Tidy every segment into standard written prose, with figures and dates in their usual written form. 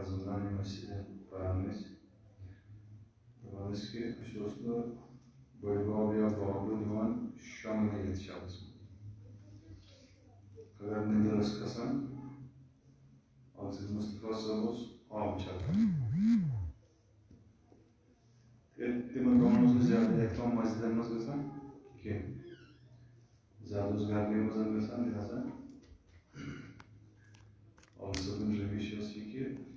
azından mesele paranız. Dolayısıyla hususlu bölge ya bağlı divan Şam'la yetişiriz. Eğer ne ders kasan, Aziz Mustafa Sabuz ağam çakar. Demek onumuzun ziyade ekran mazidemiz kasan ki ziyade uzgarlığımızın kasan lihaza Ağzının revişyası ki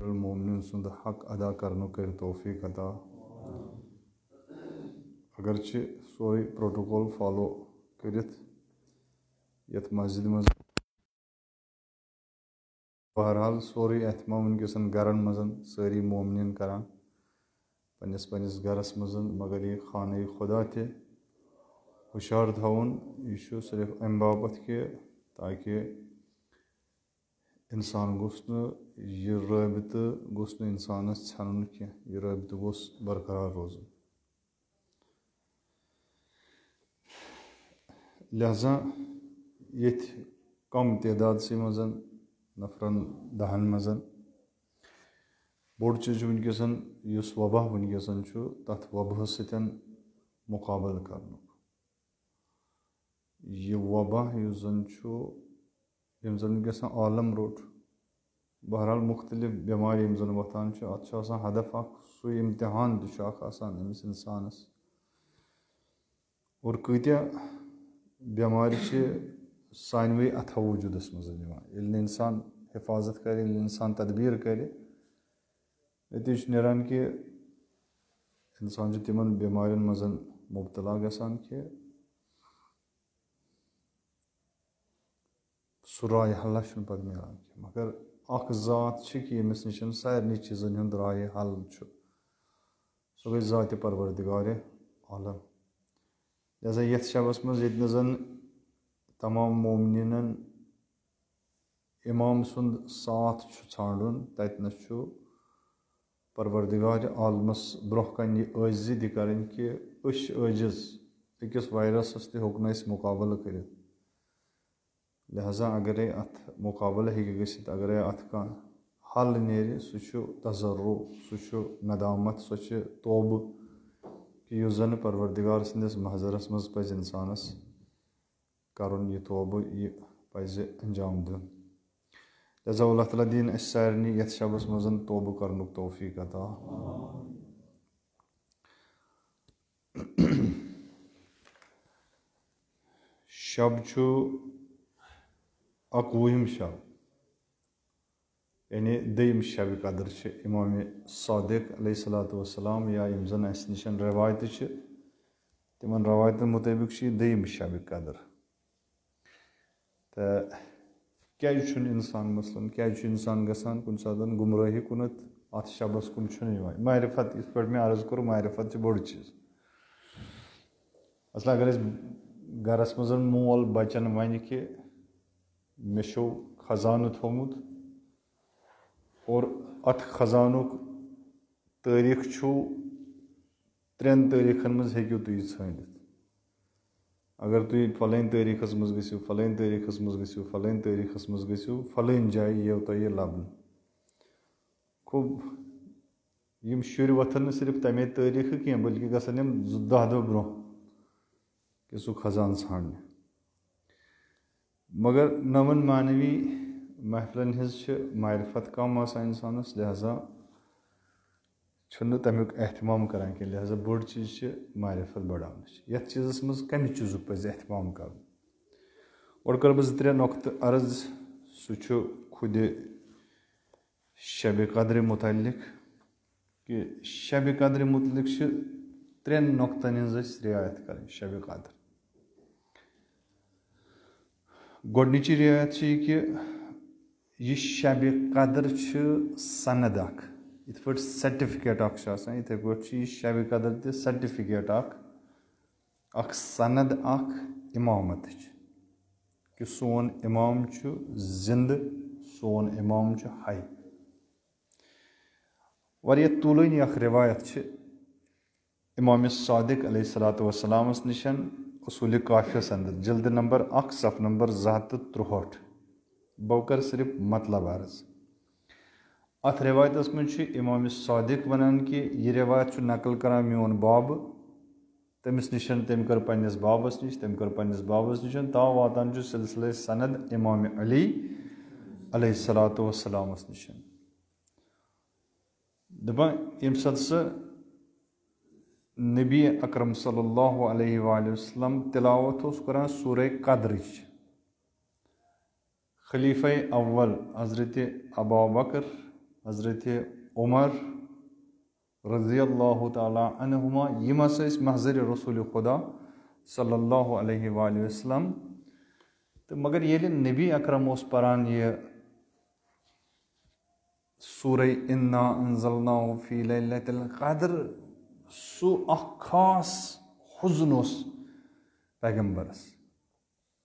मोमिन सुंद हक अदा करने कर तौफीक अता अगरचे sorry protocol follow करित यथ मस्जिद मज बहरहाल सोरी एहतमाम वनकसन गरन मजन सारी मोमिन करान पन्नस पन्नस गरस मजन मगर ये खाने खुदा थे हुशार थवन यह सिर्फ अम बाबत के ताकि इंसान गोस यह रबित गोस इंसानस छन कह यह रबित गोस बरकरार रोज लिहाजा ये कम तादाद से मजन नफरन दहन मजन बोड़ चीज वनकसन इस वबा वनकसन तथ वबह सतन मुकाबल कर यह वबा इस जन यम जन वनकसन आलम रोट बहरहाल मुख्तलिफ बेमार यम जन वतान अत हदफ सू इम्तिहान अमिस इंसानस और कत्या बेमार सानवे अथ वजूदस मज इंसान हिफाजत कर इंसान तदबीर कर नतीज नेरान कि इंसान तिमन बेमारियन मजन मुबतला गसान कि सह राय हल्ला पे मिलान मगर अख ज़ात कि यमिस नश सारे चीज़न हूँ राय हल सह गई ज़ात परवरदिगार आलम लिहाजा ये शबस मज जन तमाम मोमिनन इमाम सुंद साथ छाड़न ततनस परवरदिगार आलमस ब्रोह कन आजिज़ी करें कि आजिज़ अकिस वायरसस तक मुकाबल कर लिहाजा अगर अत मुकाबल हे गसित अगर अत कह हल नेर सह तजर्रु सह नदामत सह तौब कि युस जन परवरदिगार सन्दस महजरस मज पज इंसानस करुन यह तौब यह पज अंजाम दिन लिहाजा अल्लाह ताला दीन अस सारनी यथ शबस मजन तौब करनुक तौफीक अता शब अकवुहम शब यानी दयम शब कदर इमाम सादिक अलैहिस्सलातु वस्सलाम या यम जन अस निशन रवायत तिमन रवायतन मुताबिक दयम शब कदर तो क्या इंसान मसलन क्या इंसान गसान कुन सातन गुमराही कुनत अत शबस कुन मारिफत इस पे मैं अर्ज कर मारिफत बोड़ चीज़ असल अगर गरस मज मोल बचन वन कि मे खजान थोमुत और अत खजानुक तारीख त्रेन तारीखन मज हेकु तुम छानित अगर तुम फलान तारीखस मज गो फलान तारीखस मज गो फलान तारीखस मज गो फलान जाय यो तुम लबन खूब यम शुर वथन सिर्फ तमे तारीख कह बल्कि गसन 10 दह ब्रो कि सह खजान ाने मगर नमन मानवी महफिलन हज मारिफत कम इंसानस लिहाजा तमिक एहतमाम करान कि लिहाजा बोड़ चीज़ मारिफत बढ़ान ये चीज़स मज कम चीज़ पज एहतमाम कर और कर बह 3 नुक्त अर्ज सह खुद शब कद्र मुतल्लिक कि शब कद्र मुतल्लिक 3 नुक्तन हज रियायत कर शब कद्र गोडनिची रियायत कि यह शब कद्र सनद इत पे सर्टिफिकेट इथे पे शब कद्र त सर्टिफिकेट सनद इमामत कि सोन इमाम जिंद सोन इमाम हाई वारिया तुलनी रिवायत इमाम सादिक अलैहिस्सलातु वस्सलाम निशन उसूल काफियस अंदर जिल्द नंबर 1 सफ नंबर 263 बह कर सिर्फ मतलब अर्ज अत रिवायत मज इमाम सादिक वनान कि यह रिवायत नकल कर मोन बाब तमिस निशन तम कर पन्निस बाबस निश तम कर पन्निस बाबस निशन ता वातान सिलसिले सनद इमाम अली अलैहिस्सलातु वस्सलाम निशन दपान यम सह नबी अकरम सल्लल्लाहु अलैहि वसल्लम तिलावत करान सूरह कद्र खलीफा अव्वल हजरत अबू बकर हजरत उमर रज़ियल्लाहु ताला अन्हुमा यम महज़र रसूल खुदा सल्लल्लाहु अलैहि वसल्लम तो मगर ये नबी अकरम परान यह सूरह इन्ना अंज़लनाहु फी लैलतिल क़द्र सह खास हुज़्न पैगम्बरस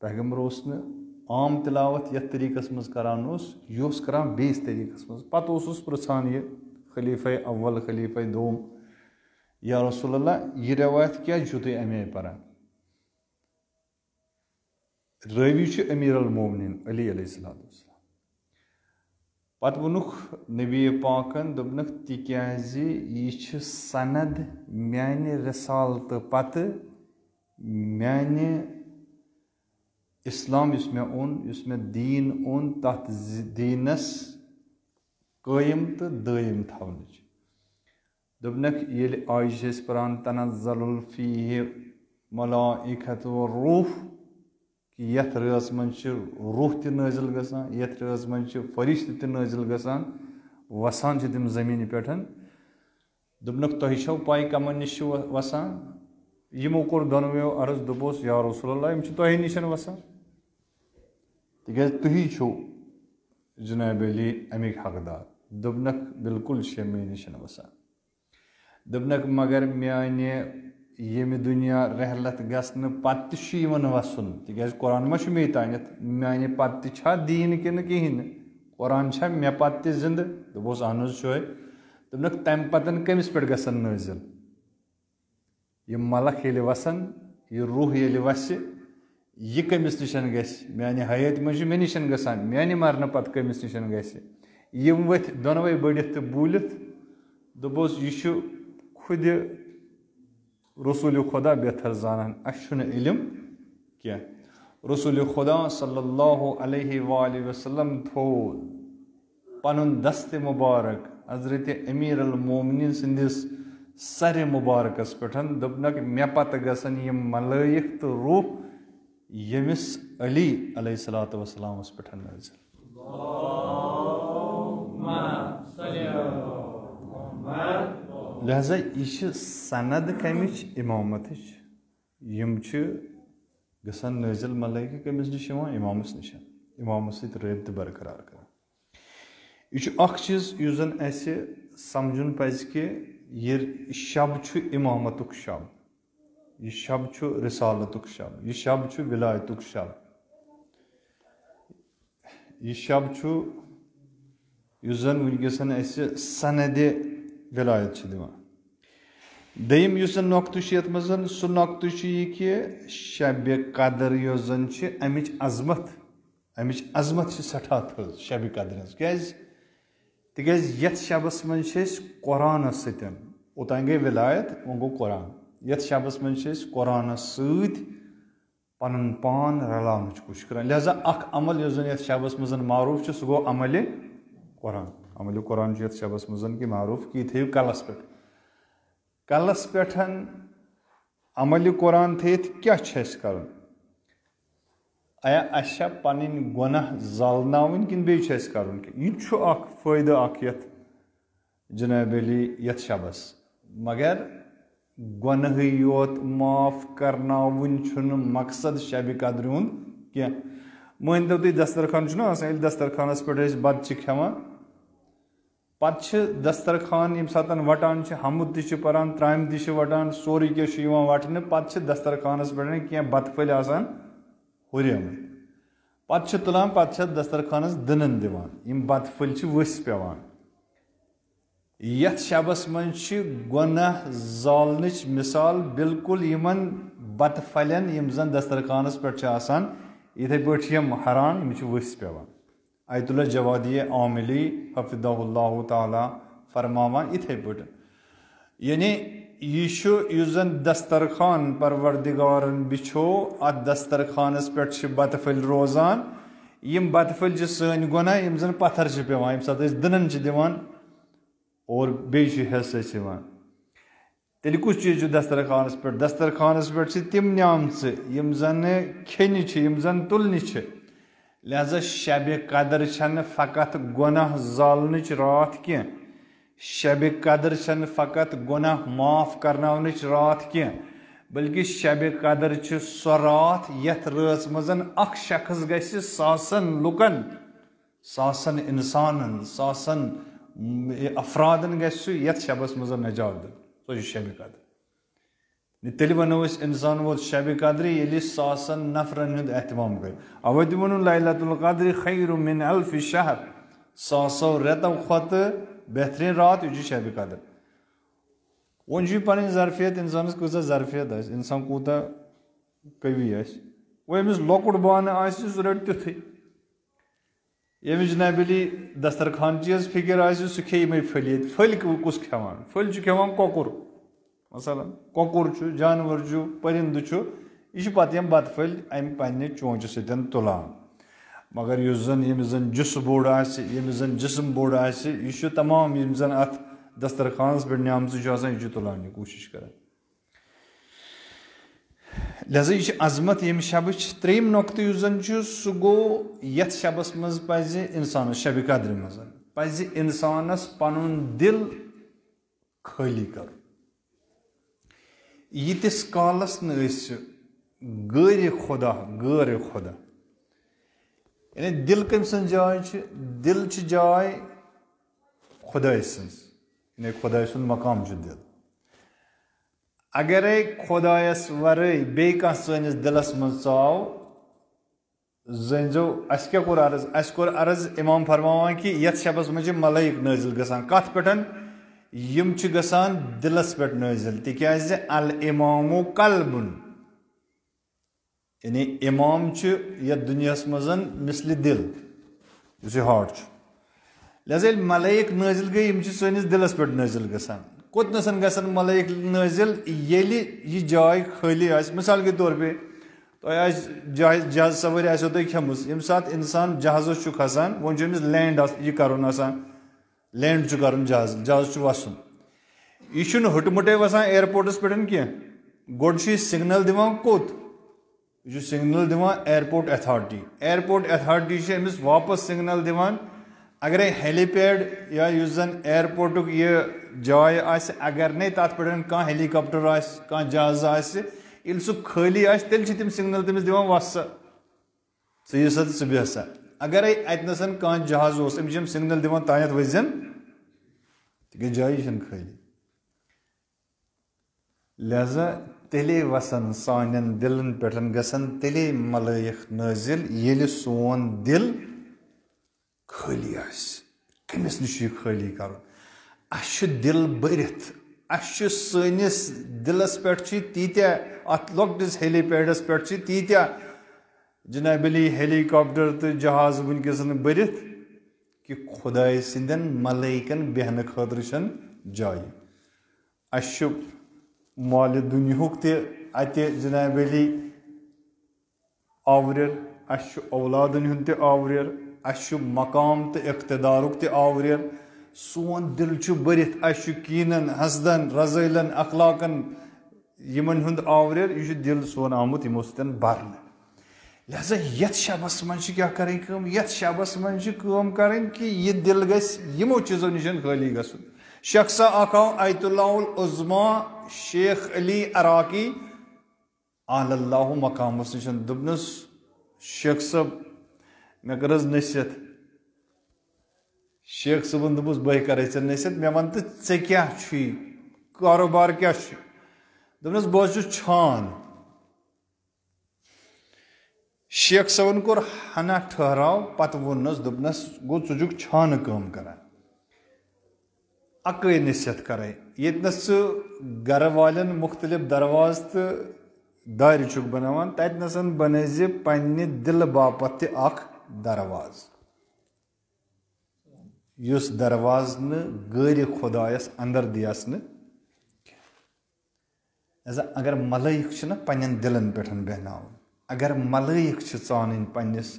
पैगम्बर आम तिलावत यथ तरीकस मज करान यह करान बेस तरीकस मज पत पृछान यह खलीफा अव्वल खलीफा दोम या रसूलल्लाह यह रवायत क्या तुम अमे परान रावी अमीर अल मोमिनीन अली अलैहिस्सलाम पत वनुख नबी पाकन दोपनक तिक्याज यह सनद म्याने रिसालत पत म्याने इस्लाम युस मे ओन युस मे दीन ओन तथ दीनस कायम तो दायम थवनच दोपनक ये आयश परान तनज़्ज़लु फीहि मलाइकतु व रूह कि यथ रस मन रूह त नाजिल गसान यथ रस मन फरिश्त त नाजिल गसान वसान तम जमीन पे दोपनक तुह छो पाई कमन निश वसान यमो कोर दोनों अर्ज दोपोस या रसूलल्लाह यम तुह निशन वसान तिक तुही छो जनाब अली अमिक हकदार दोपनक बिल्कुल मे निशन वसान दोपनक मगर म्याने यम दुनिया रहलत गसन पत वसन तिक कुरान मा मे तानत म्याने पत दीन कि कहें कुरान मे पत जिंद दोपोस अहन शोय दोपनक तम पतन कमिस पे गसन नाजिल यह मलक ये वसन यह रूह ये वस यह कमिस निशन गाने हयात मज मे निशन गसान म्याने मरने पत कमिस निशन गम वथ दोनवे बढ़ित तो बूलित दोपोस यह खुद रसूल खुदा बेहतर जानान अन इलम क्या रसूल खुदा सल्लल्लाहु अलैहि वसल्लम थो पनुन दस्त मुबारक हजरत अमीर अल मोमिनीन सिंदिस सर मुबारकस पे दोपनक मे पत गसन यम मलाइक तो रूह यमिस अली अलैहिस्सलातु वस्सलाम पे नाज़िल लिहाजा यह सनद कमिच इमामत यम गसान नाजिल मलाइक कमिस निश इमामस निश इमामस रबत बरकरार कर यह चीज़ जन समझन पज कि यह शब इमामतुक शब यह शब रिसालतुक शब यह शब विलायतुक शब यह शब जन वनकसन सनद विलायत दिवान दयम नुक्त ये मजन सह नुक्त यह कि शब कदर जन अमिच अजमत सठा थज शब कदर तिक ये शबस मन कुरान सतन ओतान गई विलायत वो गो कुरान ये शबस मन कुरान पन पान रलावन कोशिश कर लिहाजा अख अमल यस जन शबस मज मारूफ सह गो अमल कुरान शबस मज कि मारूफ कि थो कलस पे अमल कुरान थित क्या कर अया पन गुनाह जालनावन कि बेस कर यह फ़ायदे यथ जनाब अली यथ शबस मगर गुनाह योत माफ करनावन मकसद शब कदर हुंद क्या मान तो तुम दस्तरखान दस्तरखानस पे बत खेवान पे दस्तरखान यम सात वटान हमद तरान त्राम वटान सोरे क्या वटन पे दस्तरखानस पे क्या बतफल हुरियम पे तुलान पे दस्तरखानस दनन दिवान बतफल वस पेवान यथ शबस मन गुनाह जालन मिसाल बिल्कुल यमन बतफलन यम जन दस्तरखानस पे इथे पे यम हरान यम वस पेवान आयतुल्लाह जवादी आमिली हफिदहुल्लाह ताला फरमावान इथे पे यानी यह जन दस्तरखान परवरदिगारन बिछो अत दस्तरखानस पे बतफल रोजान यम बतफल सन गुनाह यम जन पत्थर पेवान यम सात दनन दिवान और बेस तेल कुछ चीज दस्तरखानस पे तम न्यामच यम जन खेन यम जन तुलन लिहाजा शब कदर फ़कत गुनाह जालन रात क्या शब कदर फ़कत गुनाह माफ करनावन रात क्या बल्कि शब कदर सो रात यथ रात मज अख शख्स गस सासन लुकन सासन इंसानन सासन अफरादन गस यथ शबस मज नजात दिन सो शब कदर तेल वनो इंसान वो शब कदर ये सासन नफरन हंद एहतमाम कर अवे वो लैलतुल कद्र खैरु मिन अल्फ शहर सासो रेतों खत बेहतरीन रात यह शब कदर वो पन ज़रफियत इंसानस कूत ज़रफियत इंसान कूत कवि वो अमिस लकुट बान सह रट तिथु यमिस जनाब अली दस्तरखान फिक्र सह खे फल कुस खेवान फल खेवान कौकुर मसलन कौकुर जानवर परिंद यह पे बतफल अम पे चोंच सतन तुलान मगर यमिस जन जिस बोड़ यमिस जन जिसम बोड़ यह तमाम यम जन अत दस्तरखानस पे न्यामत यह तुलान यह कोशिश कर लिहाजा यह अजमत यम शब त्रेम नुकत जन सह गो यथ शबस मज पज इंसान शब कद्र मज पज इंसानस पन दिल खाली कर यीतिस कालस गैर खुदा यानी दिल कम सन जाय दिल जाय खुदा सज खुदा सुन मकाम दिल अगर खुदायस वरे बे सनिस दिलस मज चाव जो अस क्या कोर अर्ज अस कोर अर्ज इमाम फरमावान कि यथ शबस मज मलाइक नाजिल गसान कत पे यम गसान दिलस पे नाजिल तिकाज अल इमामु कल्बुन यानी इमाम यथ दुनियास मजन मिसल दिल यह हार्ट लिहाजा मलाइक नाजिल गई यम सनिस दिलस पे नाजिल गसान कोतनसन गसन मलाइक नाजिल येली यह जाय खाली मिसाल के तौर पे तो जहाज सवारी आसो तुम खेमुस यम सात इंसान जहाजस खसान वो अमिस लैंड यह कर लैंड कर जहाज वसन यह हटमुटे वसान एयरपोर्टस पे कह गोड सिग्नल दिवान कोत यह सिग्नल दिवान एयरपोर्ट अथॉरिटी अमिस वापस सिग्नल दिवान अगर हेलीपैड या युस जन एयरपोर्ट यह जाय अगर नहीं तथ पे कह हेलीकॉप्टर कह जहाज आल सह खाली तेल तम सिग्नल तमिस दिवान वस सा बेहसा अगर अतनसन कह जहाज अमिस सिग्नल दिवान तानत वजन ती जाय खाली लिहाजा तेले वसन सान दिलन पे गसन तेले मलाइक नाजिल ये सोन दिल खाली कमिस नश खाली कर दिल भरत सनिस दिलस पे तीत्या अत लॉकटिस हेलीपैडस पे तीत्या जनाब अली हेलीकॉप्टर तो जहाज वनकस भरत कि खुदाय सिंदन मलाइकन बेहन खतर जाय अश माल दुनियुक ते जनाब अली आवरियर, अश औलादन हुंद ते आवरियर, अश मकाम ते इख्तिदारुक ते आवरियर, सोन दिल छु बरित अश कीनन हसदन रज़ैलन अखलाकन यमन हुंद आवरियर, यह दिल सोन आमुत यमो सतन बरन। लिहाजा यथ शबस मन क्या करें कम, यथ शबस मन कम करें कि यह दिल गस यमो चीजों निशन खाली गसुन। शख्सा आकाओ आयतुल्लाहुल उज़्मा शेख अली अराकी आलल्लाहु मकामस निशन दुबनस शेख सब मे करज नसीहत, शेख सबन दुबस बह कर नसीहत, मे वन तो ऐ क्या कारोबार क्या दुबनस बह छान। शेख सबन कोर हना ठहराव पत वोनस दुबनस गो चुजुक छान काम करान, अकई नसीहत करे यतनस घर वालन मुख्तलिफ दरवाज तो दार चुक बनावान ततनसन बनज पन्ने दिल बापत अख दरवाज, युस दरवाज न गैर खुदायस अंदर दियास न। अगर मलाइक न पन्न दिलन पे बहनाव, अगर मलाइक चान पन्नस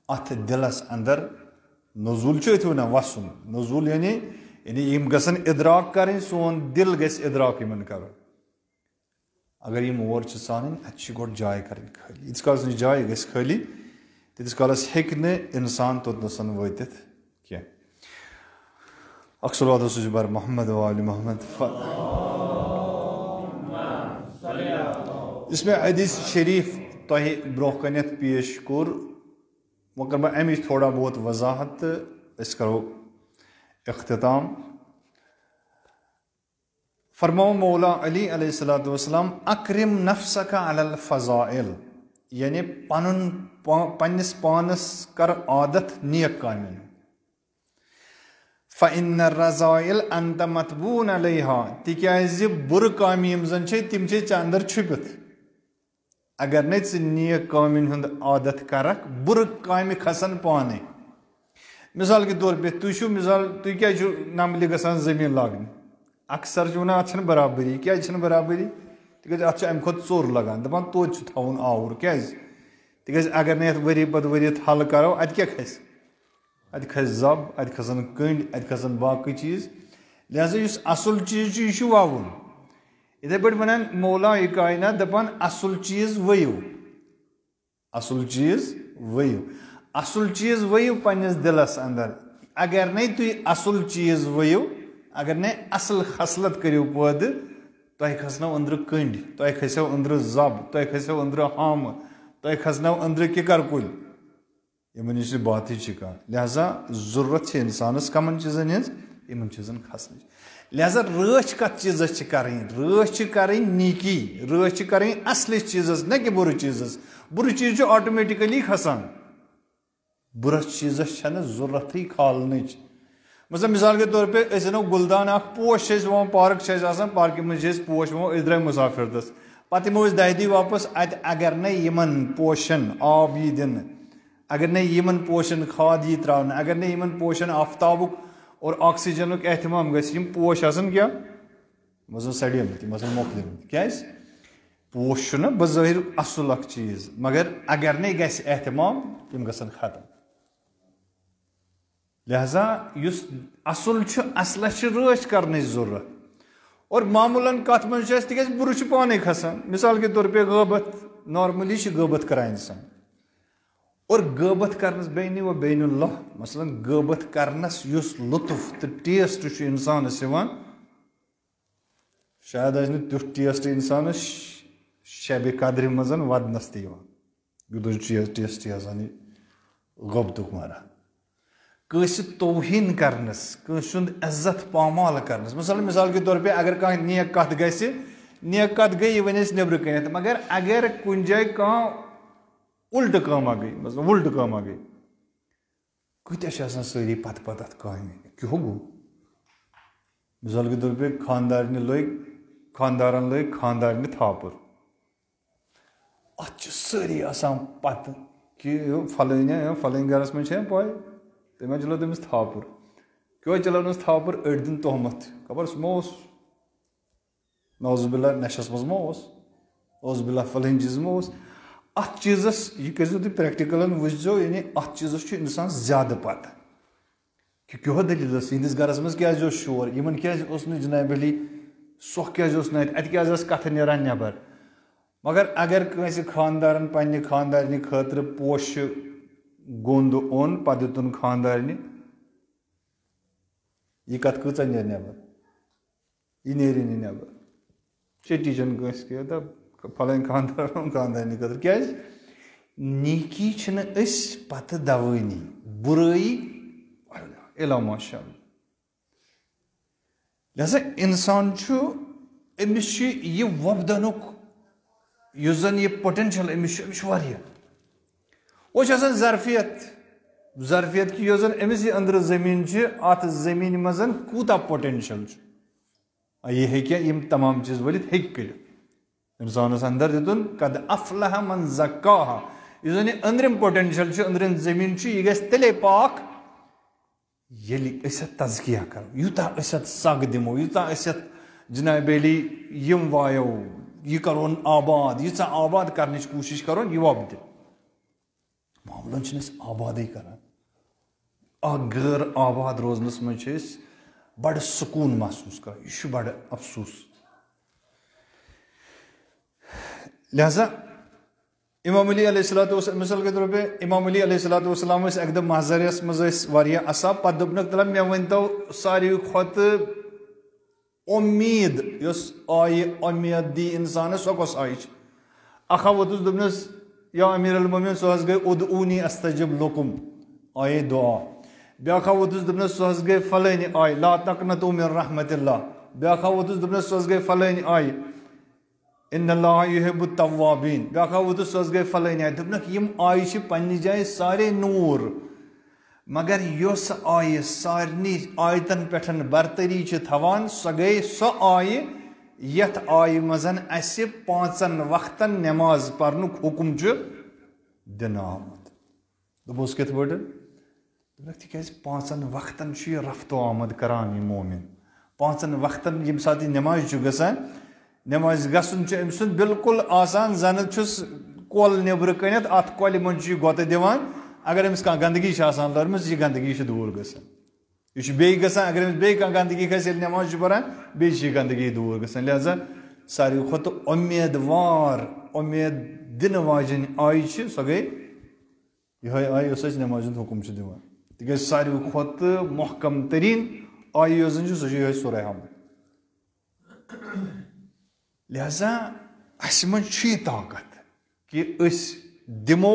अथ दिलस अंदर नजूल वन वसन, नजूल यानी यम गसन इदराक करें, सोन दिल गस इदराक यमन कर। अगर यम और चान अत गो जाय कर खाली, इस काल जाय गस खाली तीस कालस हेक न इंसान तोतनसन वतित क्या। अक्सर बर मोहम्मद वाल मोहम्मद। इसमें हदीस शरीफ तह ब्रोह कनत पेश कोर, वो कर बह अमिच थोड़ा बहुत वजाहत, अस करो इख्तिताम। फरमाओ मौला अली अलैहिस्सलातु वस्सलाम अकरिम नफ्सका अलल फज़ाइल, यानी पन्नस पानस कर आदत नेक कामिन। फ़इन्न रज़ाइल अंत मतबून अलैहा, तिक्याज बुर काम यम जन तिम अंदर छुपित। अगर न नेक कामिन हुंद आदत करक बुर काम खसन पाने। मिसाल के तौर पे तुम मिसाल तु क्या नमल गसान जमीन लागन, अक्सर वन अत बराबरी, क्या बराबरी तिक अत अम खुद चोर लगान दपान तोत थवन आवर क्या तिक अगर न वरी पद वरी हल करो अत क्या खस, अत खस जब, अत खसन कंड, अत खसन बाकी चीज। लिहाजा इस असल चीज यह वावन, इथे पे वन मौला कायनात दपान असल चीज वयू, असल चीज वयू, असल चीज वयू पन्नस दिलस अंदर। अगर न तु असल चीज वयू, अगर न असल खसलत करो पद, तह खसनो अंदर कंड, तह खसो अंदर जब, तह खसो अंदर हम, तह खसनो अंदर किकर कुल, यमन बात कह। लिहाजा जरूरत इंसानस कमन चीजन हज, इन चीजन खसन। लिहाजा रच कत चीज करें, रच करें नीकी, रच करें असल चीजस न कि बुर चीजस। बुर चीज ऑटोमेटिकली खसान, बुर चीजस जरूरत खालन। मतलब मिसाल के तौर पे अनो गुलदान अख पोश वो पार्क पार्क मज पोश वो द्राय मुसाफिर दस पे यमो दह वापस अत अगर न यमन पोशन आब यी दिन, अगर न यमन पोशन खाद यी त्रावन, अगर न यमन पोशन आफ्ताबुक और ऑक्सीजन एहतमाम गम पोश क्या मजन सड़ियमत मोकलिमत क्या पोश बज़ाहिर असल अख चीज, मगर अगर न गस एहतमाम यम गसन खत्म। लिहाजा युस असल असलस रच करने जरूरत। और मामूलन कत मन तिक बुर पाने खसान। मिसाल के तौर पे गबत, नॉर्मली गबत कर इंसान, और गबत करनस बैन व बैनुल्लाह, मसलन गबत करनस युस लुत्फ तो टेस्ट इंसानस शायद आज तुथ टेस्ट इंसानस शब कद्र मजन वदनस तुद टेस्ट गबतुक मारा कस तौहीन करनस, कस इज्जत पामाल करनस। मिसाल के तौर पे अगर कह नेक कत गस, नेक कत गई वन नबर कन, मगर अगर कुन जाय कह उल्ट काम गई, मतलब उल्ट काम गई, कत्या सारी पत पत अत काम क्यों गो। मिसाल के तौर पे खानदारन लग खानदारन थापुर, अत सारी पत कि फलन गरस में पाए तमें चलो तमिस थापुर, क्यों चलानस थापुर अड़ दिन तोहमत खबर सह मो नौजुबिल्ला नशस मज मो नौजुबिल्ला फलन चीज मो अत चीज़स यह करो तुम प्रैक्टिकलन वो यानी अत चीज़स इंसान ज्यादा पता कि क्या दलील इंदिस गरस मज क्या शोर इन क्या जनाब अली सोख क्या क्या कथ नीरान नबर मगर अगर कंस खानदारन पन्ने खानदारनि खतर पोश गोंद ओन पे दुन खानदारनि यह कत कच नीर नबर यह नीर नबर चटी चन कंस क्या फलान खानदार खानदारनि खतर क्या नीकी पत दवानी बुराई इला माशा लिहाजा इंसान अमिस यह वपदानुक युस जन यह पोटेंशियल अमिस वो ज़रफियत कि युस जन अमिस यह अंदर ज़मीन अत ज़मीन मज कूता पोटेंशियल यह हेम तमाम चीज़ वलित कर इंसानस अंदर दितुन कद अफलह मन ज़क्काहा युस जन अंदरिम पोटेंशियल अंदरिम ज़मीन यह गस तेले पाक यदि तज़किया करो यूता सग दिमो यूता जनाब अली यम वायो यह करोन आबाद यीचा आबाद करने कोशिश करोन यह वपद मामलन आबाद कर गैर आबाद रोजनस मज बड़ सुकून महसूस कर यह बड़ अफसोस लिहाजा इमाम अली अलैहिस्सलाम मिसाल के तौर पे इमाम अली अलैहिस्सलाम एकदम महजरस मज असाब पे दोपनक तला मे वन तो सारी खुद उम्मीद आय उम्मीद दी इंसान सो कस आय अखा वोतुस दोपनस या अमीर अल मोमिन सो गई उदऊनी अस्तजिब लकुम आय दुआ ब्याखा वोतुस दोपनस सो गई फलानी आय ला तकनतु मिन रहमतिल्लाह ब्याखा वोतुस दोपनस सो गई फलानी आय इन्नल्लाह युहिब्बुत तव्वाबीन ब्याखा वोतुस सो गई फलानी आय दोपनक यम आय छ पन्नी जाय सारे नूर मगर योस आय सारनी आयतन पेठन बरतरी थवान सो गई सो आय यथ आय मजन अस पांचन वक्तन नमाज पर्नुक हुकुम दिन आमद दोपस कित पटन तिक पांचन वक्तन रफ्तो आमद करान यह मोमिन पांचन वक्तन यम सात नमाज गसान नमाज गसन अम सुन बिल्कुल आसान जन कोल नबर कनित अत कोल मन गोत दिवान अगर अमिस कह गंदगी लर्म यह गंदगी दूर गसान यह बे गसान अगर अमिस बे गंदगी खस नमाज परान बे गंदगी दूर गसान लिहाजा सारी खुद उम्मीदवार उम्मीद दिन वाजन आय सो गई यह आय नमाज हुकुम दिवान तिक सारी खुद महकम तरीन आय सह सुर हमद लिहाजा अस मज ताकत कि दिमो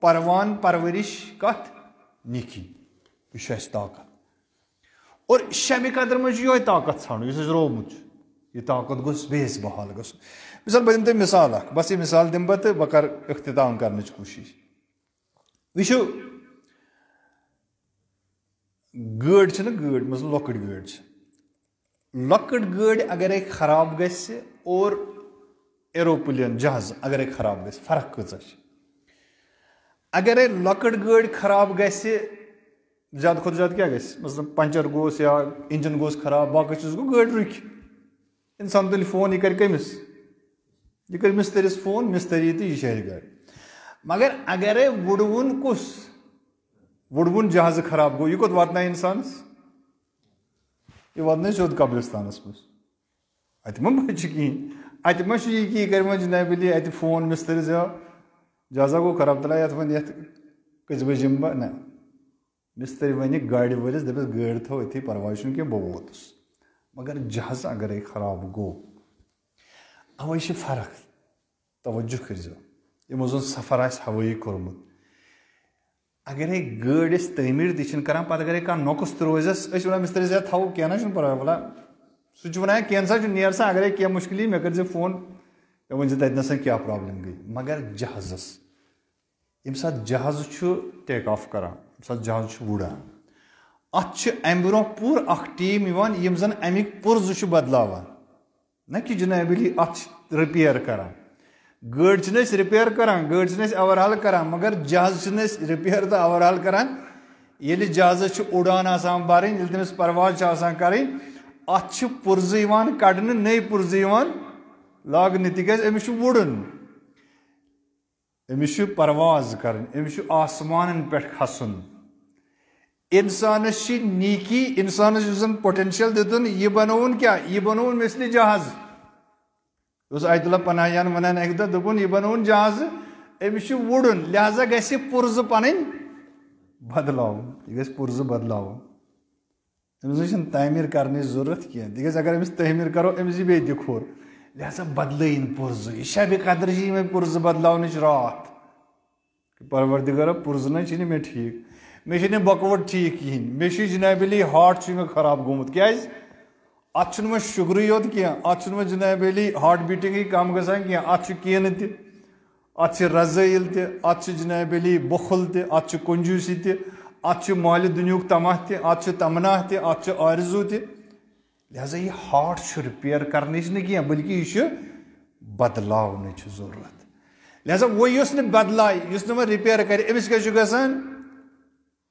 परवान परवरिश कत निकी यह ताकत और शब कदर मज यह ताकत ान रोमुत यह ताकत गोस बेस बहाल गस मिसाल बह दिन मिसाल बस यह मिसाल दिम बह तो बह कर इख्तिताम कर कोशिश वो गड़ गड़ मज लकड़ गड़ लकड़ गड़ अगर खराब गस और एरोप्लेन जहाज अगर खराब गस फर्क कचा अगर लकड़ गड़ खराब गस ज्यादा खुद ज्यादा क्या गस मतलब पंचर गोस या इंजन गोस खराब बाकी चीज गो गड़ रुक इंसान तुल फोन यह कर कमिस यह कर मिस्तरिस फोन मिस्तरी तो यह शहर गाड़ मगर अगर वुडवुन कुस वुडवुन जहाज खराब गो यह कोत वातना इंसानस यह वातना सोद कब्रिस्तानस मज अत मा बच कहें अत मा यह कर जनाब अली अत फोन मिस्तरिस जहाजा गो खराब तला ये वन कस बज बह ना मिस्तरी वन गाड़ वलिस दपस गाड़ थो अथी परवाह क्या बह वोतुस मगर जहाज अगर खराब गो अवे फर्क तवज्जो कर यमो जन सफर हवाई कोर्मुत अगर गाड़ तमीर तक पे अगर कह नोकस रोजस वन मिस्तरी थो क्या परवाह भला सह वन कैन सा नेर सा अगर क्या मुश्किल मे कर फोन मे वन तत नसा क्या प्रॉब्लम गई मगर जहाजस यम सात जहाज टेक ऑफ करान यम सात जहाज उड़ान अत अम ब्रो पूर टीम यम जन अमिक पुर्ज बदलावान न कि जनाब अली अत रिपेयर करान गाड़ रिपेयर करान गाड़ ओवरहाल करान मगर जहाज रिपेयर तो ओवरहाल करान ये जहाज उड़ान आसान बारन ये तमिस परवाज आसान करें अत पुर्ज कड़न नई पुर्ज लागन तिक अमिस वुड़न अमिस परवाज कर, अमिस आसमान पे खसन। इंसानस नीकी, इंसानस पोटेंशियल दितुन, यह बनोन क्या, यह बनोन मिसली जहाज। आयतुल्ला पनाहयान वनान अक दह दोपुन यह बनोन जहाज, अमिस वुड़न, लिहाजा गि पुर्ज पन बदलाव, यह गि पुर्ज बदलाव। अमिस तामीर करने जरूरत कह, तिक अगर अमिस तामीर करो अमिस बे दिखोर, लिहाजा बदल पुर्ज। यह शब कदर मे पुर्ज बदलावन रात। परवरदिगारा पुर्ज न मे ठीक, मे बकवट ठीक कहें, मे जनाबली हार्ट मे खराब गोमुत क्या अत मे शुगर योत कह, अत मे जनाबली हार्ट बीटिंग कम गसान कह, अत कीन अत रज़ाइल अत जनाबली बुखल अत कंजूसी अत माल दुनियुक तमह अत तमना अत आरजू लिहाजा यह हार्ट रिपेयर करने कह, बल्कि यह बदलावन जरूरत। लिहाजा वो बदलाय, वो रिपेयर कर, अमिस क्या गसान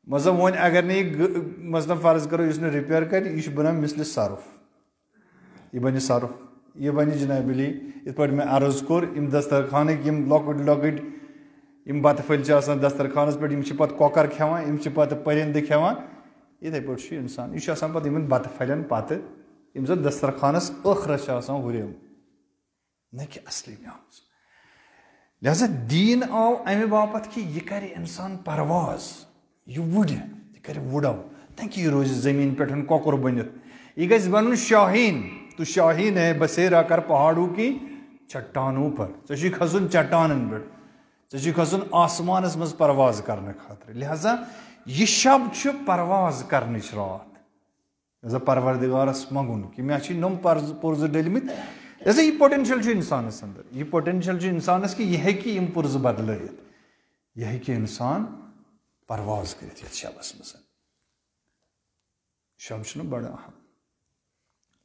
मतलब वो अगर नहीं मतलब फर्ज करो इसने रिपेयर कर, यह बना मिसल सर्फ, यह बन सर्फ, यह बन जनाबली इत पे मैं अर्ज कोर दस्तरखान लकट लकट बत फल दस्तरखानस पे पे कॉकर खेवान, पे परिंद खेवान, इथे पे इंसान यह पे बत फलन पे दस्तरखानस ٲखरस हुरम न कि असली में। लिहाजा दीन आव अमे बापत कि यह कर इंसान परवाज, यह वुड़, यह कर वुड़व ताकि यह रोज जमीन पे कौकुर बनित, यह गि बन शाहीन। तो शाहीन है बसेरा कर पहाड़ों की चट्टानों पर, चे खसन चट्टानन पे, चे खसन आसमानस मज परवाज करने खातिर। लिहाजा यह शब परवाज करने रात। लिहाजा परवरदिगारस मगुन कि मे नम पुर्ज डलमित। लिहाजा यह पोटेंशियल इंसानस अंदर, यह पोटेंशियल इंसानस कि यह कि यम पुर्ज बदलित, यह कि इंसान परवाज कर शबस मज। शब बड़ा अहम।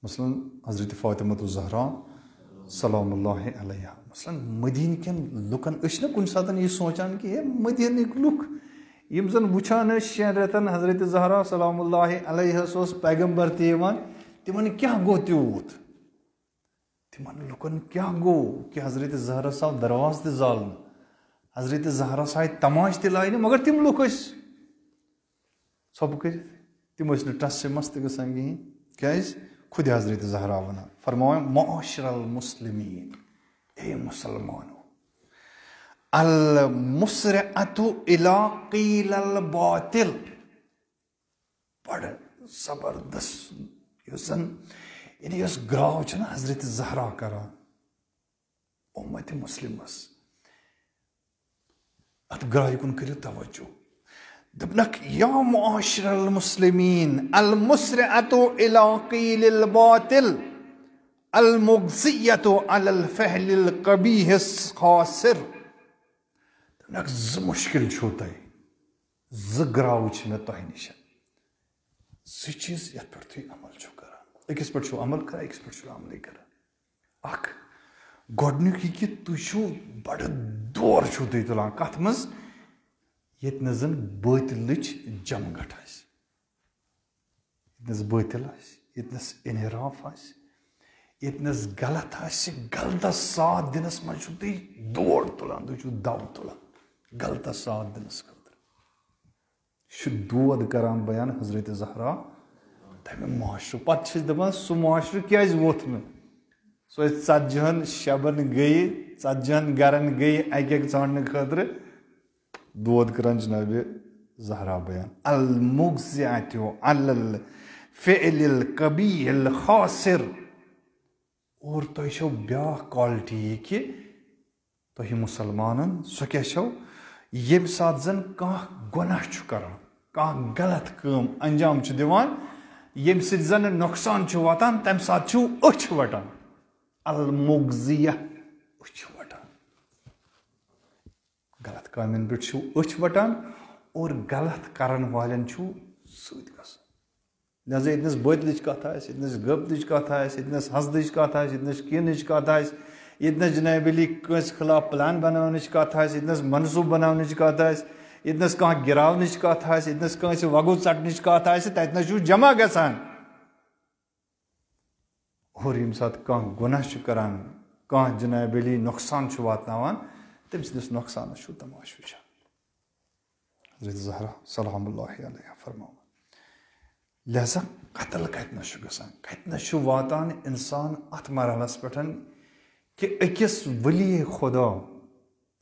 मसलन हजरत फातिमा ज़हरा सलामुल्लाहि अलैहा, मसलन मदीन कन लुकन न कुन सात यह सोचान कि मदीन लुक यम जन वुचान 6 रेतन हजरत ज़हरा सलामुल्लाहि अलैहा पैगम्बर तिमन क्या गो त्यूत, तिमन लुकन क्या गो कि हजरत ज़हरा साहब दरवाज त जालन, हजरत ज़हरा साहब तमाश त लाइन, मगर तिम लुक सब कर तिम टस से मस्त गसान कहें क्या खुद हजरत ज़हरा वन फरमाया माशरल मुस्लिमीन, ए मुसलमानों, अल मुसरअतु इला क़ीलल बातिल, बड़ जबरदस्त यानी ग्राव हजरत ज़हरा करान उम्मत मुस्लिमस। अत ग्राह कुन करियो तवज्जो, दपनक या मुआशरल मुस्लिमीन अल मुसरअतु इला क़ीलिल बातिल अल मुग़ज़ियतु अलल फ़हलिल क़बीहिस ख़ासिर। दपनक ज मुश्किल छो तय, ज ग्राव मे तह निश, ज चीज ये पे तुम अमल छो करान, अकिस पे छो अमल करान, अकिस पे छो अमल करान। अख गोडनुक यह कि तुम बड़ दौर छो तुम तुलान कथ मज ये जन बातिलच जमगट ये बातिल यस इनहराफ ये गलत गलतस साथ दिनस मज तुम दौड़ तुलान, तुम दव तुलान गलतस साथ दिनस खतर दोद करान बयान हजरत ज़हरा तमें माशर पे दपान सह माशर क्या वोथ मे सो 40 शबन गई 40 गरन गई अक ाने खतर दोद करान जनाब ज़हरा बयान अल मुग़ज़ियतु अलल फ़िअलिल क़बीहिल ख़ासिर। और तुम छो ब्या क्वालिटी यह कि तुम मुसलमानन सो क्या छो ये सात जन कह गुनाह करान, कह गलत काम अंजाम दिवान ये जन नुकसान वातान तम सात अछ वटान, अल मुग़ज़िया अछ वटान, गलत कामन पे अछ वटान और गलत करन वालन सत गसान। लिहाजा ये बातिलच कथ ये गबतच कथ ये हसदच कथ ये कीनच कथ ये जनाबली कंस खिलाफ प्लान बनावनच कथ ये मनसूब बनावनच कथ ये कह गिरावनच कथ ये कंस वगु चटनच कथ तत जमा गसान। और यम सात कह गुनाह करान, कह जनाबली नुकसान वातनावान तम सदिस नुकसान तमाश वुचान हजरत ज़हरा सलामुल्लाहि अलैहा फरमावन लिहाजा कत्ल कतन वातान इंसान अत मरहलस पे कि अकिस वली खुदा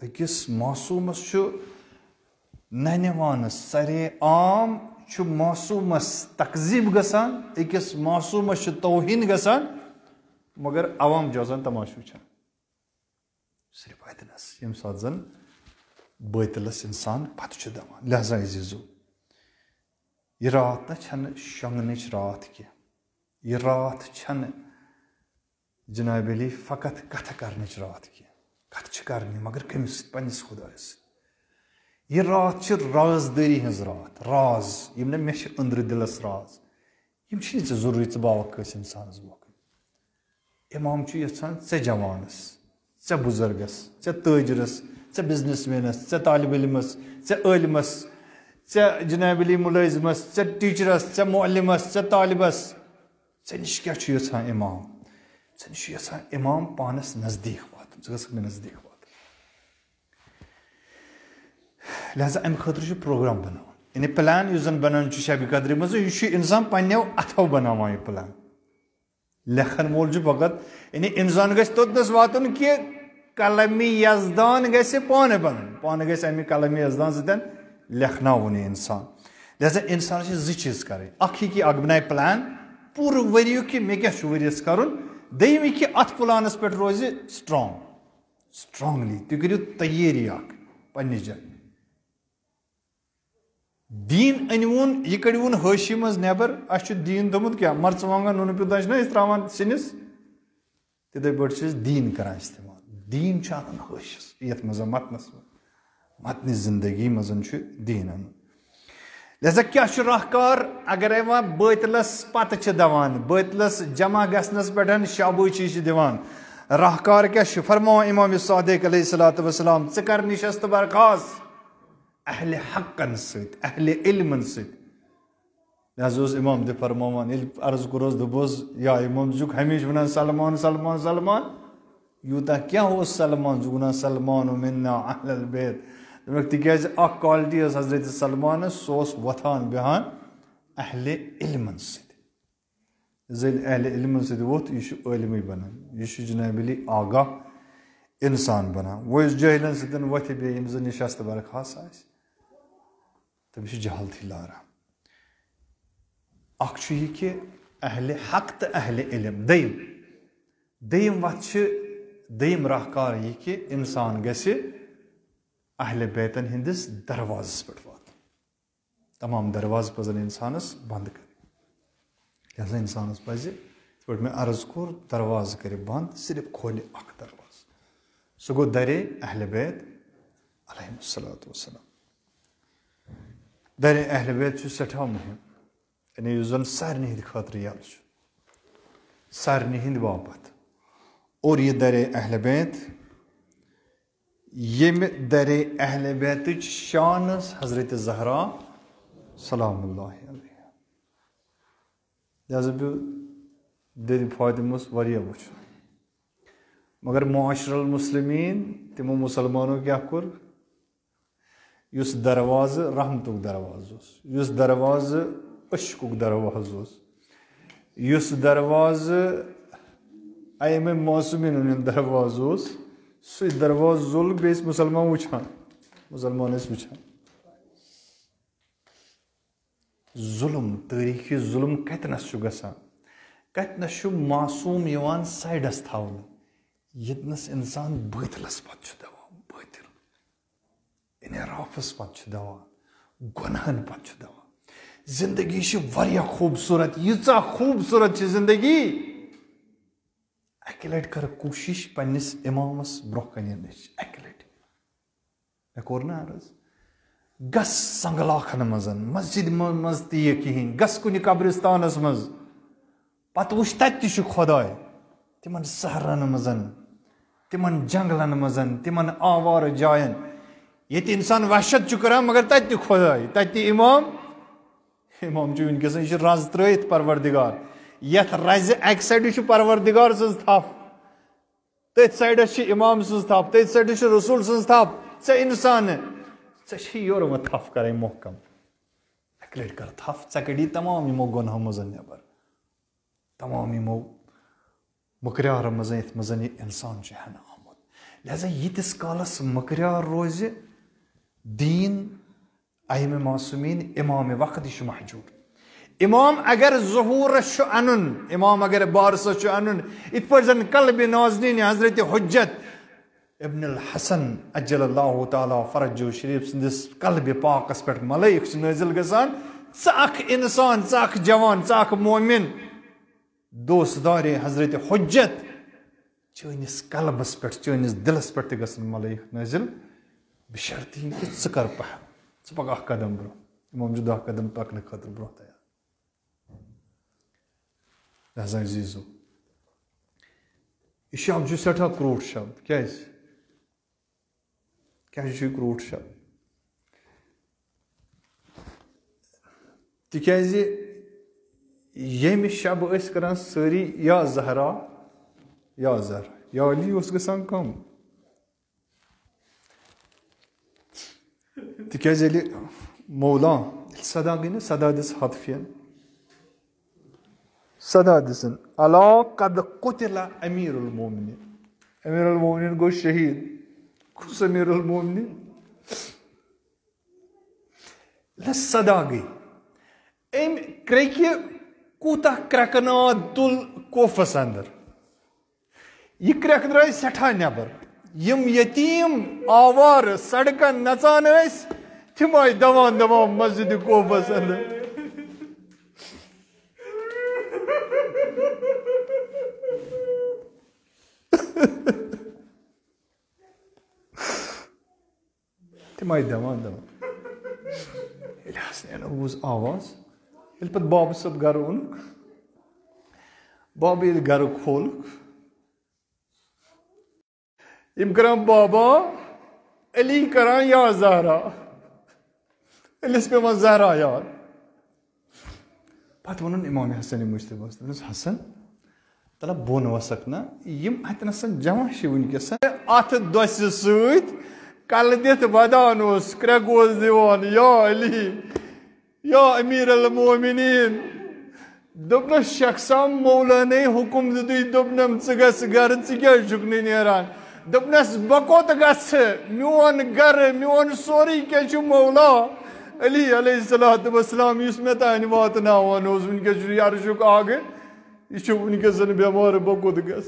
अकिस मासूमस नहनवानस सरे आम मासूमस तकजीब गसान अकिस मासूमस तौहीन गसान मगर अवाम जजान तमाश वुचान सिर्फ अतनस यम सात जन बातिलस इंसान पत दवान लिहाजा अजीजो यह रात न शंगन रात की यह रात जनाब अली फ़कत कथ कर रात की कथ करनी मगर कमिस पन्निस खुदायस यह रात राजदारी हज रात राज यम न मे अंदर दिलस राज यम जरूरी बावक इंसानस बोक इमाम यहान ऐ जवानस ऐ बुजुर्गस ऐ ताजरस ऐ बिजनेसमैनस ऐ तालिब इलमस ऐ आलिमस ऐ जनाब अली मुलाजिमस ऐ टीचरस ऐ मुअल्लिमस ऐ तालिबस ऐ निश क्या यहान इमाम ऐ निश यहान इमाम पानस नजदीक वात मे नजदीक वात लिहाजा अम खतर प्रोग्राम बनान यानी प्लान जन बनान शब कदर मज यह इंसान पन्नो अथो बनावान यह प्लान लेखन वोल फकत यानी इंसान गस तोतनस वातन कि कलमी यजदान गस पाने बनन गस अमि कलमी यजदान सतन लेखनावन इंसान लिहाजा इंसान जी चीज कर कि बनाए प्लान पूरे वरियो कि मे क्या वरियस कर दम कि अत प्लानस पे रोज स्ट्रांगली तुम करो तैयारी पन्ने जाए दीन अनवन यह कड़वन हशी मज नबर अस दीन थोमुत क्या मरचवांगन नून पिता त्रावान सिनिस तिथे पे दीन कर इस्तेमाल दीन हशिस ये मज मतनस मतन जिंदगी मज दीन अन लिहाजा क्या राहकार अगर वह बातिलस पत दवान बातिलस जमा गसनस पे शाबाशी दिवान राहकार क्या फरमा इमाम सादिक अलैहिस्सलातु वस्सलाम चे कर निशस्त बरखास्त अहले हक्कन अहले इल्मन लिहाजा इमाम दे फरमान अर्ज करोस दोस या इमाम हमेशा वन सलमान सलमान सलमान यूता क्या सलमान वन सलमान मिन्ना अहलल बैत तिकाज क्वालिटी हजरत सलमान सो वथान बेहान अहले इल्मन अहले इल्मन वोत यह इलम बनान यह जनाब अली आगाह इंसान बनान वो जहलन सतन वथ बे निशस्त बरखास तम जहालती लारा यह कि अहले हक तो अहले इल्म दयम वत दयम राहकार यह कि इंसान गस अहले बैतन हंदिस दरवाज पे वात तमाम दरवाज पजन इंसानस बंद कर लिहाजा इंसानस पज पे मे अर्ज कोर दरवाज कर बंद सिर्फ खोल दरवाज सह गो दरे अहले बैत अलैहिस्सलातु वस्सलाम दरे अहले बैत सठा मुहिम यानी जन सारे हंद खतर यल सारे हंद बापत और यह दरे अहले बैत ये दरे अहले बैत शान हजरत ज़हरा सलामुल्लाहि अलैहा लिहाजा दर फातिमस वारिया वो मगर मुआशरल मुस्लिमीन तिमो मुसलमानों क्या कोर युस दरवाज रहमतुक दरवाज युस दरवाज अशकुक दरवाज युस दरवाज अयम मौसमिन दरवाज सह दरवाज जुल बेस मुसलमान वुचान मुसलमान वुचान जुल्म तारीखी जुल्म कतनस गसान कतनस मासूम यवान साइडस थावन यतनस इंसान बातिलस पत दवान बातिल इनराफस पत दवान गुनाहन पत दवान जिंदगी वारिया खूबसूरत यीचा खूबसूरत जिंदगी अक लट कर कोशिश पन्निस इमामस ब्रोह कन अक लट मे कोर ना अर्ज गस संगलाखन मजन मस्जिद मज तीय कहें गस कुन कब्रिस्तानस मज पत वुच तत खुदाय तिमन सहरन मजन तिमन जंगलन मजन तिमन आवार जायन ये इंसान वहशत कर मगर तत खुदाय तत इमाम इमाम वनकस रज त्रत परवरदिगार यथ रज अक साइड परवरदिगार सज थफ तथ साइडस इमाम सज थप, तथ साइडस रसूल सज थप, ऐ इंसान योर वो थप कर मोहकम अक लट कर थप, ऐ कड़ी तमाम यमो गुनाहों मज नबर, तमाम यमो मकरार मज ये मज इंसान हन आमुत। लिहाजा यीतिस कालस मकरार रोज दीन अइम मासूमीन इमाम वक्त यह महजूद। इमाम अगर ज़हूर अन, इमाम अगर बारस अन, इत पर जन कल्ब नाज़नीन हजरत हुज्जत इब्न अल हसन अज्जलल्लाहु ताला फरजहु शरीफ सिंदिस कल्ब पाकस पे मलाइक नाजिल गसान, च इंसान, च जवान, च मोमिन दोस्तदार हजरत हुज्जत चनिस कल्बस पे, चनिस दिलस पे गसन मलाइक नाजिल, बशर्त कि च कर पह, च पक कदम ब्रो, इमाम 10 कदम पकने खतर ब्रो तैयार। लिहाजा अजीजो यह शब्द सठा क्रूट शब्द, क्या क्रूट शब्द, तिकाज यम शब कर सारी या जहरा या जहरा या अली गसान कम, तिकाज मौला सदा गई ना, सदा दिस हतफियन, सदा दिसन अला कद कुतिला अमीरुल मोमिनीन, अमीरुल मोमिनीन गो शहीद, खुश अमीरुल मोमिनीन सदा गई अम क्रैकि कूता क्रकनाद तुल कोफस अंदर, यह क्रक द्राय सठा नबर, यम यतीम आवार सड़कन नचान तिम आय दवान दवान मस्जिद कोफस अंदर। तिम आय दवान दवान बूज आवाज, ये पे बाब सब गर ओन, बाब ये गर खोल, यम कर बाबा अली कर या जहरा, अलिस पे वह जहरा याद, पत वन इमाम हसन मुश्तबा हसन तला बोन वसक ना यम अतनसन जमा वनकस अत दस सत कल दित वदान क्रक दिवान या अली या अमीर अल मोमिनीन, दोपनस शख्सा मौलाने हुकुम दितु दोपनम च गर क्या नेरान, दोपनस बकोत गस मोन गर मोन सोरी क्या मौला अली अलैहिस्सलातु वस्सलाम इस मे तान वातनावान वनकस अर्शुक आग यह वनकस बेमार बकोत गस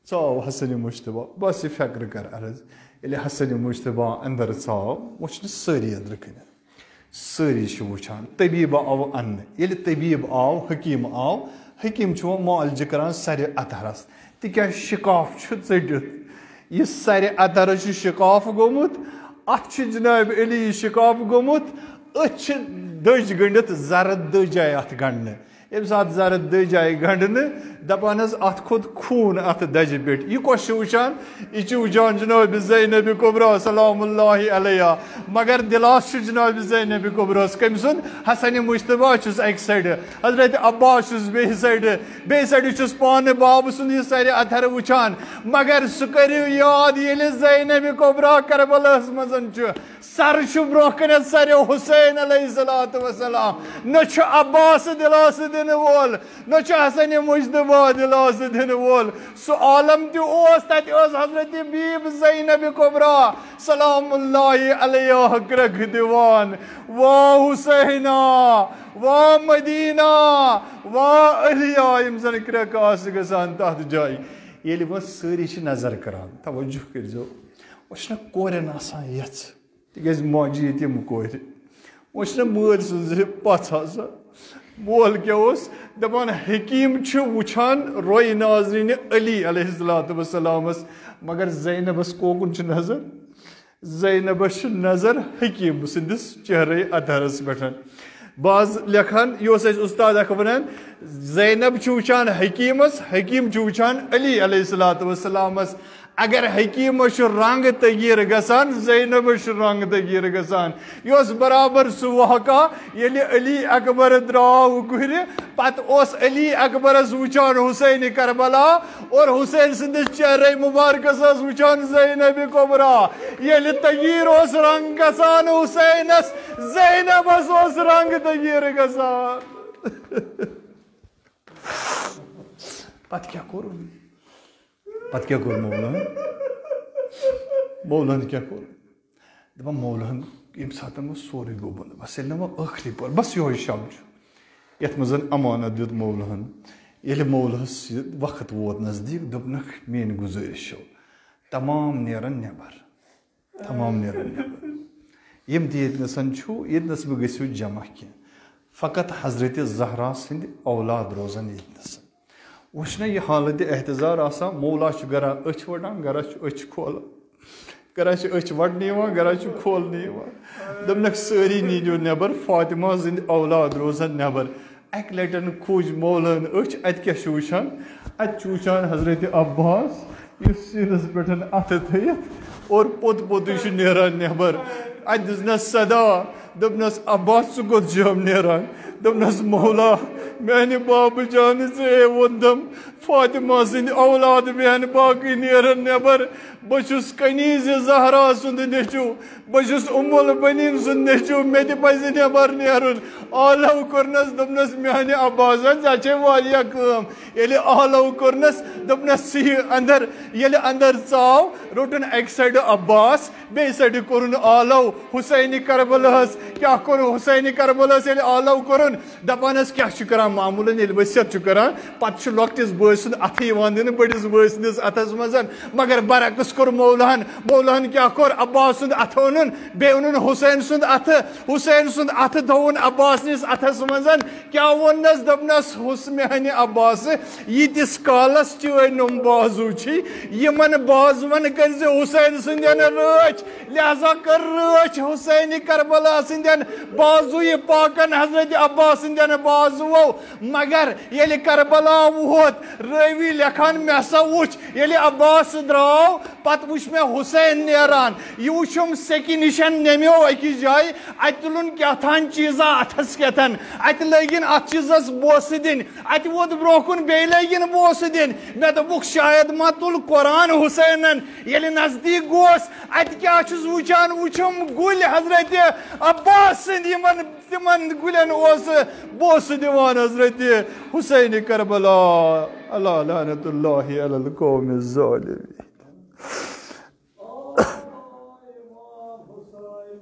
चाव हसन मुश्तबा बस यह फक्र कर अर्ज ये हसन मुश्तबा अंदर चाव वो सारी अंदर कन सारी वुचान तबीब आव अन्न, ये तबीब आव हकीम आव, हकीम मालज कर सर अतरस तिक शिकाफ टित यह सर अतरस शिकाफ गोमुत अत जनाब अली शिकाफ गोमुत अथ दज गंडित जरद दज आय अत गंडने, ये सात जरद दज आय गंडने दपान अत खोद खून अत दज पे, यह कस वुचान यह वुचान जनाब ज़ैनब कुबरा सलामुल्लाहि अलैहा, मगर दिलास जनाब ज़ैनब कुबरा कम सुन हसन मुश्तबा अक साइड, हजरत अब्बास बे साइड पान बाब सुन यह सर अथर वुचान, मगर सह करो याद ये ज़ैनब कुबरा करबलास मजन सर ब्रोह कन सर हुसैन अलैहिस्सलातु वस्सलाम, न अब्बास दिलास दिन वोल न हसन मुश्तबा दिलास दिन वोल, सह आलम तत हजरत बीब ज़ैनब कुबरा सलामुल्लाहि अलैहा क्रक दिवान, वाह हुसैना वाह मदीना वाह अलिया यम जन क्रक गसान तथ जाय, ये वो सारी नजर करान तवज्जो करो वह कोरन यच तिक माजी तम कोर वह मल सुन पथ मोल क्या दपान हकीम वुचान रोय नाजरीन अली अलैहिस्सलातु वस्सलामस, मगर ज़ैनबस कोकुन नजर, ज़ैनबस नजर हकीम सिंदिस चेहरे अतरस पे, बाज लेखान यह उस्ताद वन ज़ैनब वुचान हकीमस, हकीम वुचान अली अलैहिस्सलातु वस्सलामस, अगर हकीम रंग तगीर गसान ज़ैनब रंग तगीर गसान योस बराबर सु वाक़ा येले अली अकबर द्राव गुर पत ओस अली अकबर वुचान हुसैन करबला और हुसैन सिंदिस चेहरे मुबारकस वुचान ज़ैनब कुबरा येले तगीर ओस रंग गसान हुसैनस ज़ैनबस ओस रंग तगीर गसान पत क्या कोर मौलान क्या कोर दपा मौलान यम सात सोरे गो बंद बस ये आखिरी पर बस यो शब ये मजन अमानत दुत मौलान ये मौलहस वक्त वोत नजदीक दपनक मेन गुजारिश तमाम नेरन नेबर यम तन यस बह गु जमा कह फ़कत हजरत ज़हरा सिंद औलाद रोजान यस वह यह हालत एहतजार आसान मौला गरा अच वड़ान गरा अच खोलान गरा अच वड़ने गरा खोलने दपनक सारी नीजो नबर फातिमा सिंद औलाद रोजान नबर अक लटन खोज मौलान अच अत क्या वुचान अत वुचान हजरत अब्बास सिरस पे अथ थत और पोत नेरान नबर अत दिस सदा दपनस अब्बास गो जम नेरान दपनस मौला मैंने बाब जान से वोदम फातिमा सिंद औलाद मैंने बाकी नेरन नबर बहुस कनीज ज़हरा सुंद नेचू बहुस उम्मुल बनीन सुंद नेचू मे पज नबर नेरुन आलव कर्नस दपनस मैंने अब्बासन चे वारिया कम ये आलव कर्नस दपनस अंदर ये अंदर चाव रोटन एक साइड अब्बास बे साइड कोरुन आलव हुसैन करबलहस क्या कोर हुसैन करबलहस ये आलव कोरुन दपानस क्या करान मामूलन ये वसियत करान पत लॉक्टिस बस अथ दिन बड़िस बस अथस मजन मगर बरकस कोर मौलान क्या कोर अब्बास सुंद अथ ओन बे ओन हुसैन सुंद अथ थोन अब्बास निस अथस मजन क्या वनस दपनस हुसैन अब्बास यीतिस कालस चुम बाजू यमन बाजुवन कर हुसैन सिंदन रच लिहाजा कर रच हुसैन करबला सिंदन बाजू ये पाकन हजरत अब्बास सिंदन बाजुओ मगर ये करबला वोत रवि लेखान मे सा वुच ये अब्बास द्राव पत वुच मे हुसैन नेरान यह वुचम सेकि निशन नमो अकिस जाय अत तुलन क्या थान चीजा अथस केतन अत लगिन अत चीजस बोस दिन अत वोत ब्रोकुन बे लगिन बोस दिन मे दोपुक शायद मा तुल कुरान हुसैनन ये नजदीक गोस अत क्या वुचान वुचम गुल हजरत अब्बास तिमन गुलन बोस दिवान हजरत हुसैन करबला अल्लाह लानतुल्लाहि अलल कौमिज़ ज़ालिमीन। इमाम हुसैन